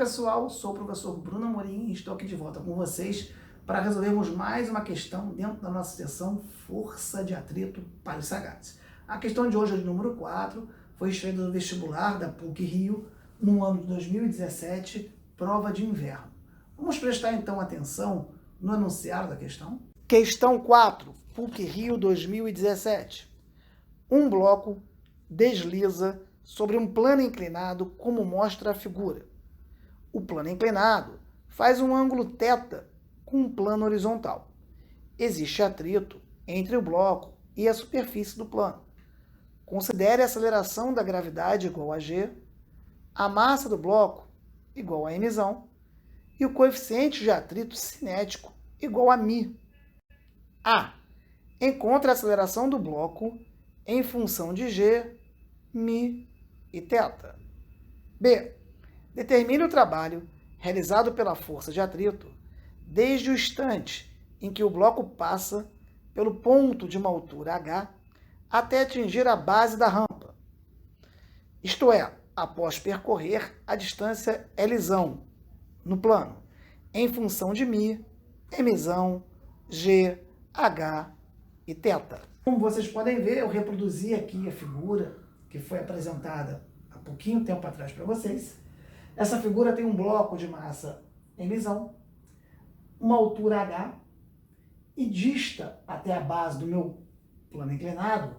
pessoal, sou o professor Bruno Amorim e estou aqui de volta com vocês para resolvermos mais uma questão dentro da nossa sessão Força de Atrito para os Sagates. A questão de hoje é de número 4, foi extraída do vestibular da PUC-Rio no ano de 2017, prova de inverno. Vamos prestar então atenção no enunciado da questão. Questão 4, PUC-Rio 2017. Um bloco desliza sobre um plano inclinado como mostra a figura. O plano inclinado faz um ângulo θ com um plano horizontal. Existe atrito entre o bloco e a superfície do plano. Considere a aceleração da gravidade igual a g, a massa do bloco igual a m, e o coeficiente de atrito cinético igual a μ. A. Encontre a aceleração do bloco em função de g, μ e θ. B. Determine o trabalho realizado pela força de atrito desde o instante em que o bloco passa pelo ponto de uma altura h até atingir a base da rampa, isto é, após percorrer a distância L no plano, em função de μ, m, g, h e θ. Como vocês podem ver, eu reproduzi aqui a figura que foi apresentada há pouquinho tempo atrás para vocês. Essa figura tem um bloco de massa m, uma altura h, e dista até a base do meu plano inclinado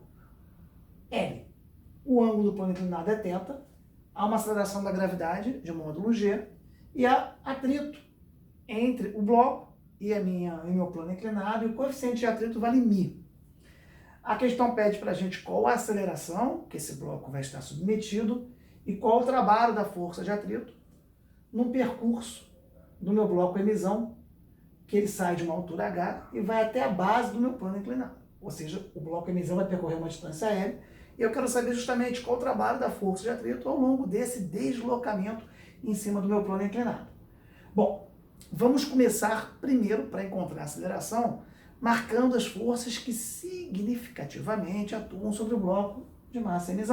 L. O ângulo do plano inclinado é θ, há uma aceleração da gravidade de módulo g, e há atrito entre o bloco e meu plano inclinado, e o coeficiente de atrito vale μ. A questão pede para a gente qual a aceleração que esse bloco vai estar submetido e qual o trabalho da força de atrito no percurso do meu bloco M, que ele sai de uma altura h e vai até a base do meu plano inclinado. Ou seja, o bloco M vai percorrer uma distância L, e eu quero saber justamente qual o trabalho da força de atrito ao longo desse deslocamento em cima do meu plano inclinado. Bom, vamos começar primeiro, para encontrar a aceleração, marcando as forças que significativamente atuam sobre o bloco de massa M.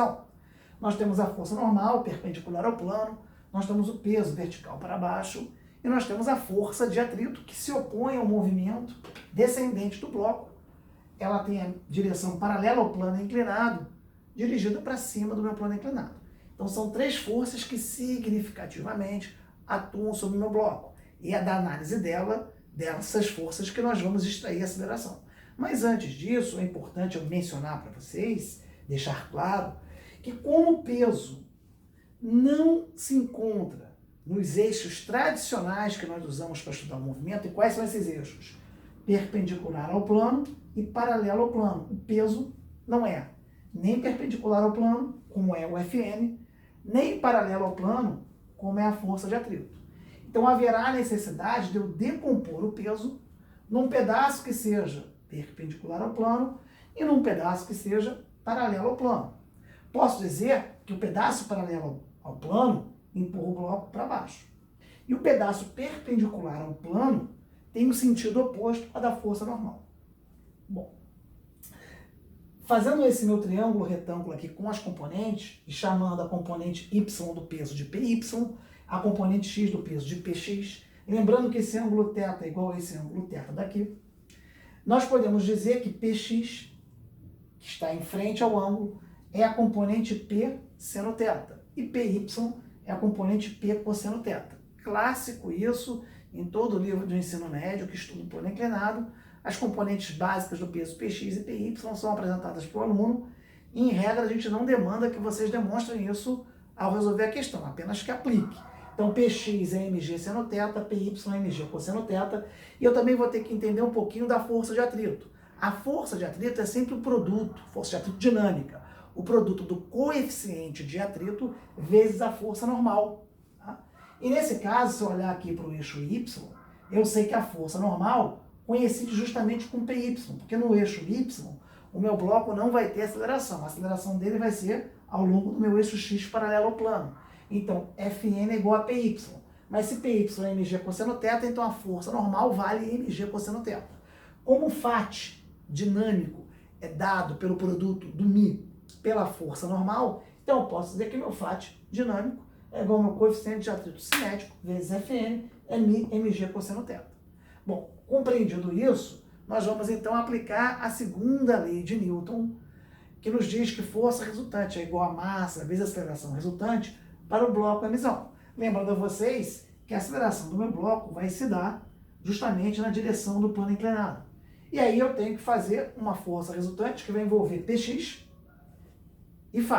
Nós temos a força normal, perpendicular ao plano, nós temos o peso vertical para baixo, e nós temos a força de atrito que se opõe ao movimento descendente do bloco. Ela tem a direção paralela ao plano inclinado, dirigida para cima do meu plano inclinado. Então são três forças que significativamente atuam sobre o meu bloco. E é da análise dessas forças que nós vamos extrair a aceleração. Mas antes disso, é importante eu mencionar para vocês, deixar claro, que como o peso não se encontra nos eixos tradicionais que nós usamos para estudar o movimento, e quais são esses eixos? Perpendicular ao plano e paralelo ao plano. O peso não é nem perpendicular ao plano, como é o Fn, nem paralelo ao plano, como é a força de atrito. Então haverá necessidade de eu decompor o peso num pedaço que seja perpendicular ao plano e num pedaço que seja paralelo ao plano. Posso dizer que o pedaço paralelo ao plano empurra o bloco para baixo. E o pedaço perpendicular ao plano tem um sentido oposto à da força normal. Bom, fazendo esse meu triângulo retângulo aqui com as componentes, e chamando a componente y do peso de py, a componente x do peso de px, lembrando que esse ângulo θ é igual a esse ângulo θ daqui, nós podemos dizer que px, que está em frente ao ângulo, é a componente p seno θ, e py é a componente p cosseno θ. Clássico isso em todo o livro de ensino médio que estuda o plano inclinado. As componentes básicas do peso px e py são apresentadas para o aluno, e em regra a gente não demanda que vocês demonstrem isso ao resolver a questão, apenas que aplique. Então px é mg seno θ, py é mg cosseno θ, e eu também vou ter que entender um pouquinho da força de atrito. A força de atrito é sempre o produto, força de atrito dinâmica, o produto do coeficiente de atrito vezes a força normal. Tá? E nesse caso, se eu olhar aqui para o eixo y, eu sei que a força normal coincide justamente com py, porque no eixo y, o meu bloco não vai ter aceleração. A aceleração dele vai ser ao longo do meu eixo x paralelo ao plano. Então, Fn é igual a py. Mas se py é mg cosseno θ, então a força normal vale mg cosseno θ. Como o φ dinâmico é dado pelo produto do μ pela força normal, então eu posso dizer que meu φ dinâmico é igual ao meu coeficiente de atrito cinético vezes Fn é mi mg cosseno θ. Bom, compreendido isso, nós vamos então aplicar a segunda lei de Newton, que nos diz que força resultante é igual a massa vezes a aceleração resultante para o bloco emissão. Lembrando a vocês que a aceleração do meu bloco vai se dar justamente na direção do plano inclinado. E aí eu tenho que fazer uma força resultante que vai envolver Px e φ.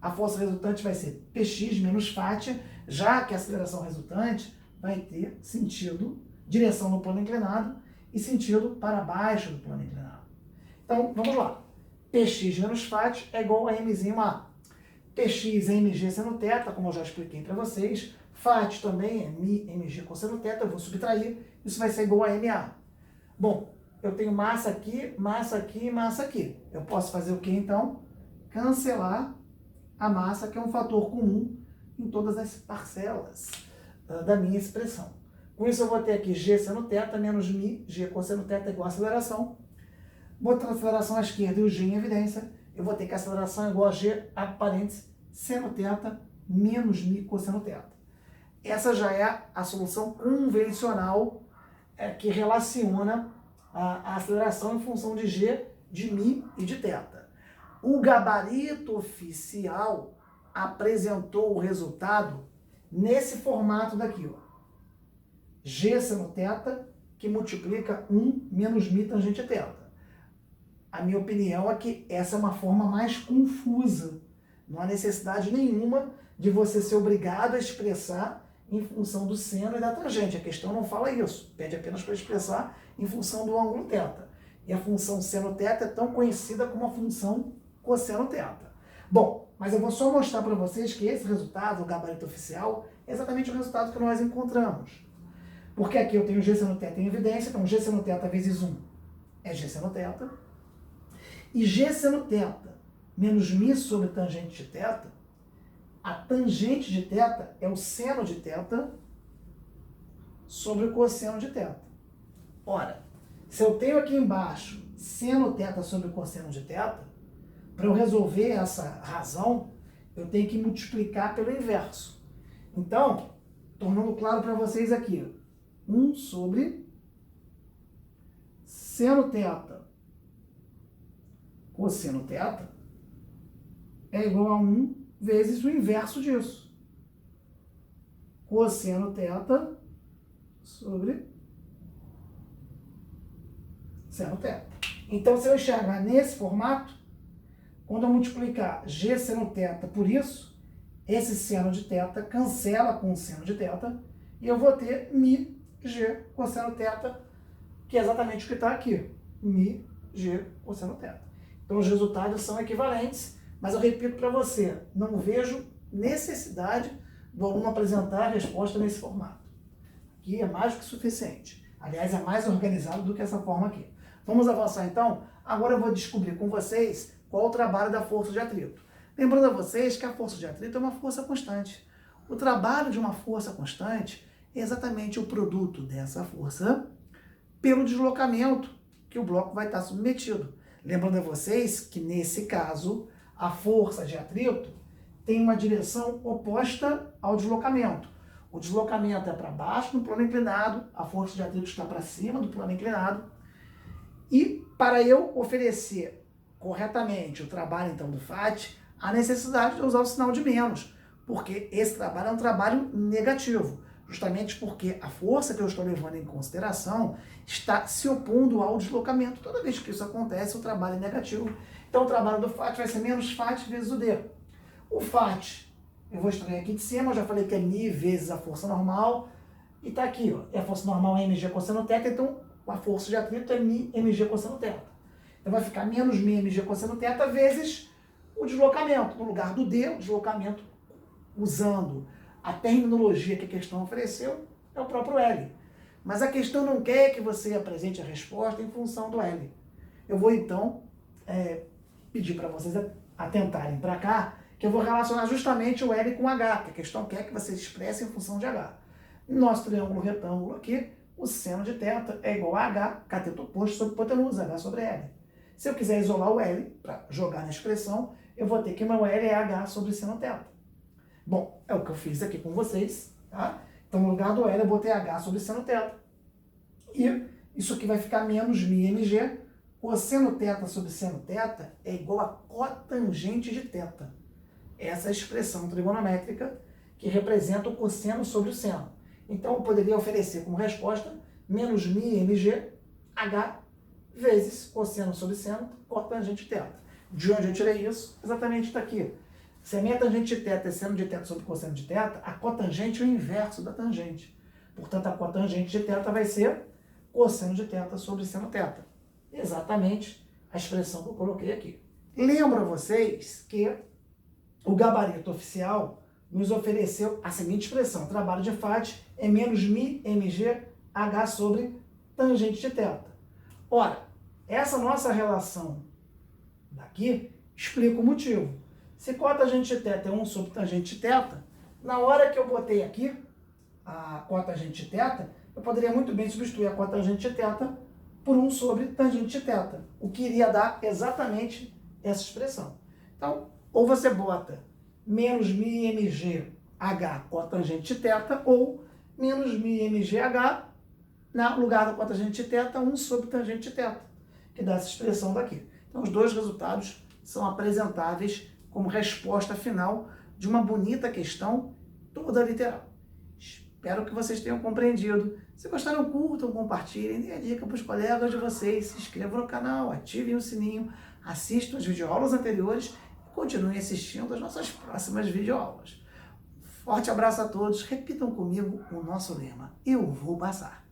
A força resultante vai ser Px menos φ, já que a aceleração resultante vai ter sentido, direção no plano inclinado e sentido para baixo do plano inclinado. Então, vamos lá. Px menos φ é igual a mzinho A. Px é mg seno θ, como eu já expliquei para vocês. φ também é mi mg cosseno θ, eu vou subtrair, isso vai ser igual a ma. Bom, eu tenho massa aqui, massa aqui e massa aqui. Eu posso fazer o que então? Cancelar a massa, que é um fator comum em todas as parcelas da minha expressão. Com isso eu vou ter aqui g seno θ menos mi g cosseno θ igual a aceleração. Botando a aceleração à esquerda e o g em evidência, eu vou ter que a aceleração é igual a g, abre parênteses, seno θ menos mi cosseno θ. Essa já é a solução convencional que relaciona a aceleração em função de g, de mi e de θ. O gabarito oficial apresentou o resultado nesse formato daqui, ó. G seno θ, que multiplica 1 menos mi tangente θ. A minha opinião é que essa é uma forma mais confusa. Não há necessidade nenhuma de você ser obrigado a expressar em função do seno e da tangente. A questão não fala isso. Pede apenas para expressar em função do ângulo θ. E a função seno θ é tão conhecida como a função cosseno θ. Bom, mas eu vou só mostrar para vocês que esse resultado, o gabarito oficial, é exatamente o resultado que nós encontramos. Porque aqui eu tenho g seno θ em evidência, então g seno θ vezes 1 é g seno θ. E g seno θ menos mi sobre tangente de θ, a tangente de θ é o seno de θ sobre o cosseno de θ. Ora, se eu tenho aqui embaixo seno θ sobre o cosseno de θ, para eu resolver essa razão, eu tenho que multiplicar pelo inverso. Então, tornando claro para vocês aqui, 1 sobre seno θ cosseno θ é igual a 1 vezes o inverso disso. Cosseno θ sobre seno θ. Então, se eu enxergar nesse formato, quando eu multiplicar g seno θ por isso, esse seno de θ cancela com o seno de θ e eu vou ter mi g cosseno θ, que é exatamente o que está aqui. Mi g cosseno θ. Então, os resultados são equivalentes, mas eu repito para você, não vejo necessidade do aluno apresentar a resposta nesse formato. Aqui é mais do que suficiente. Aliás, é mais organizado do que essa forma aqui. Vamos avançar então? Agora eu vou descobrir com vocês qual é o trabalho da força de atrito. Lembrando a vocês que a força de atrito é uma força constante. O trabalho de uma força constante é exatamente o produto dessa força pelo deslocamento que o bloco vai estar submetido. Lembrando a vocês que, nesse caso, a força de atrito tem uma direção oposta ao deslocamento. O deslocamento é para baixo no plano inclinado, a força de atrito está para cima do plano inclinado. E para eu oferecer corretamente o trabalho, então, do FAT, há necessidade de usar o sinal de menos, porque esse trabalho é um trabalho negativo, justamente porque a força que eu estou levando em consideração está se opondo ao deslocamento. Toda vez que isso acontece, o trabalho é negativo. Então, o trabalho do FAT vai ser menos FAT vezes o D. O FAT, eu vou extrair aqui de cima, eu já falei que é mi vezes a força normal, e está aqui, ó, a força normal é mg cosseno θ, então a força de atrito é mi mg cosseno θ. Então vai ficar menos mi mg cosseno θ vezes o deslocamento. No lugar do D, o deslocamento, usando a terminologia que a questão ofereceu, é o próprio L. Mas a questão não quer que você apresente a resposta em função do L. Eu vou então pedir para vocês atentarem para cá, que eu vou relacionar justamente o L com H, que a questão quer que você expresse em função de H. No nosso triângulo retângulo aqui, o seno de θ é igual a H, cateto oposto sobre hipotenusa, H sobre L. Se eu quiser isolar o L, para jogar na expressão, eu vou ter que meu L é H sobre seno θ. Bom, é o que eu fiz aqui com vocês, tá? Então, no lugar do L, eu botei H sobre seno θ. E isso aqui vai ficar menos μmg. Cosseno θ sobre seno θ é igual a cotangente de θ. Essa é a expressão trigonométrica que representa o cosseno sobre o seno. Então, eu poderia oferecer como resposta menos μmg h vezes cosseno sobre seno, cotangente de θ. De onde eu tirei isso? Exatamente daqui. Se a minha tangente de θ é seno de θ sobre cosseno de θ, a cotangente é o inverso da tangente. Portanto, a cotangente de θ vai ser cosseno de θ sobre seno θ. Exatamente a expressão que eu coloquei aqui. Lembro a vocês que o gabarito oficial nos ofereceu a seguinte expressão: trabalho de FAT é menos μmg h sobre tangente de θ. Ora, essa nossa relação daqui explica o motivo. Se cotangente de θ é 1 sobre tangente de θ, na hora que eu botei aqui a cotangente de θ, eu poderia muito bem substituir a cotangente de θ por 1 sobre tangente de θ, o que iria dar exatamente essa expressão. Então, ou você bota menos μmg h cotangente de θ, ou menos μmg h no lugar da cotangente de θ, 1 sobre tangente de θ, que dá essa expressão daqui. Então, os dois resultados são apresentáveis como resposta final de uma bonita questão toda literal. Espero que vocês tenham compreendido. Se gostaram, curtam, compartilhem, dêem a dica para os colegas de vocês, se inscrevam no canal, ativem o sininho, assistam as videoaulas anteriores e continuem assistindo as nossas próximas videoaulas. Forte abraço a todos, repitam comigo o nosso lema: eu vou passar.